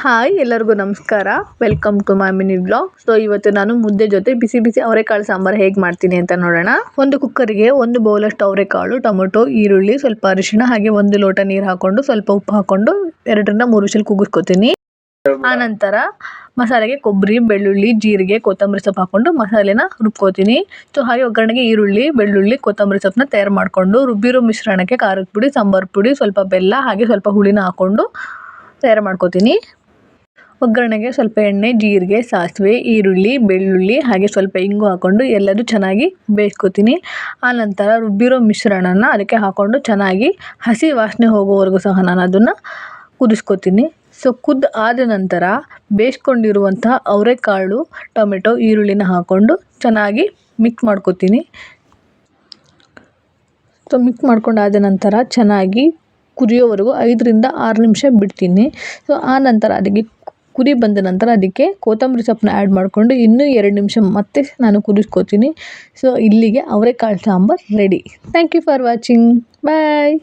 Hi ಎಲ್ಲರಿಗೂ ನಮಸ್ಕಾರ. Welcome to my mini vlog. So ಇವತ್ತು ನಾನು ಮುದ್ದೆ ಜೊತೆ ಬಿಸಿ ಬಿಸಿ ಅವರೆಕಾಳು ಸಾಂಬಾರು ಹೇಗೆ ಮಾಡ್ತೀನಿ ಅಂತ ನೋಡೋಣ. ಒಂದು ಕುಕ್ಕರ್ಗೆ 1 ಬೌಲಷ್ಟು ಅವರೆಕಾಳು, ಟೊಮೊಟೊ, ಈರುಳ್ಳಿ, ಸ್ವಲ್ಪ ಅರಿಶಿಣ ಹಾಗೆ 1 ಲೋಟ ನೀರು ಹಾಕೊಂಡು ಸ್ವಲ್ಪ ಉಪ್ಪು ಹಾಕೊಂಡು 2 ರಿಂದ 3 ವಿಷಲ್ ಕೂಗಿಸ್ಕೊತೀನಿ. ಆನಂತರ ಮಸಾಲೆಗೆ ಕೊಬ್ಬರಿ, ಬೆಳ್ಳುಳ್ಳಿ, ಜೀರಿಗೆ, ಕೊತ್ತಂಬರಿ ಸೊಪ್ಪು ಹಾಕೊಂಡು ಮಸಾಲೆನ ರುಬ್ಕೋತೀನಿ. ಸೊ ಹಾಗೆ ಒಗ್ಗರಣೆಗೆ ಈರುಳ್ಳಿ, ಬೆಳ್ಳುಳ್ಳಿ, ಕೊತ್ತಂಬರಿ ಸೊಪ್ಪನ್ನ ತಯಾರು ಮಾಡಿಕೊಂಡು ರುಬ್ಬಿರೋ ಮಿಶ್ರಣಕ್ಕೆ ಖಾರದ ಪುಡಿ, ಸಾಂಬಾರು ಪುಡಿ, ಸ್ವಲ್ಪ ಬೆಲ್ಲ ಹಾಗೆ ಸ್ವಲ್ಪ ಹುಳಿನ ಹಾಕೊಂಡು ತಯಾರು ಮಾಡ್ಕೋತೀನಿ. ಒಗ್ಗರಣೆಗೆ ಸ್ವಲ್ಪ ಎಣ್ಣೆ, ಜೀರಿಗೆ, ಸಾಸಿವೆ, ಈರುಳ್ಳಿ, ಬೆಳ್ಳುಳ್ಳಿ ಹಾಗೆ ಸ್ವಲ್ಪ ಇಂಗು ಹಾಕೊಂಡು ಎಲ್ಲದೂ ಚೆನ್ನಾಗಿ ಬೇಯಿಸ್ಕೊತೀನಿ. ಆನಂತರ ರುಬ್ಬಿರೋ ಮಿಶ್ರಣನ ಅದಕ್ಕೆ ಹಾಕ್ಕೊಂಡು ಚೆನ್ನಾಗಿ ಹಸಿ ವಾಸನೆ ಹೋಗೋವರೆಗೂ ಸಹ ನಾನು ಅದನ್ನು ಕುದಿಸ್ಕೊತೀನಿ. ಸೊ ಆದ ನಂತರ ಬೇಯಿಸ್ಕೊಂಡಿರುವಂಥ ಅವರೆಕಾಳು, ಟೊಮೆಟೊ, ಈರುಳ್ಳಿನ ಹಾಕ್ಕೊಂಡು ಚೆನ್ನಾಗಿ ಮಿಕ್ಸ್ ಮಾಡ್ಕೊತೀನಿ. ಸೊ ಮಿಕ್ಸ್ ಮಾಡ್ಕೊಂಡಾದ ನಂತರ ಚೆನ್ನಾಗಿ ಕುದಿಯೋವರೆಗೂ 5 ರಿಂದ 6 ನಿಮಿಷ ಬಿಡ್ತೀನಿ. ಸೊ ಆ ನಂತರ ಅದಕ್ಕೆ ಕುದಿ ಬಂದ ನಂತರ ಅದಕ್ಕೆ ಕೊತ್ತಂಬರಿ ಸೊಪ್ಪನ್ನ ಆ್ಯಡ್ ಮಾಡಿಕೊಂಡು ಇನ್ನೂ 2 ನಿಮಿಷ ಮತ್ತೆ ನಾನು ಕುದಿಸ್ಕೊತೀನಿ. ಸೊ ಇಲ್ಲಿಗೆ ಅವರೆಕಾಳು sambar ready. Thank you for watching. Bye.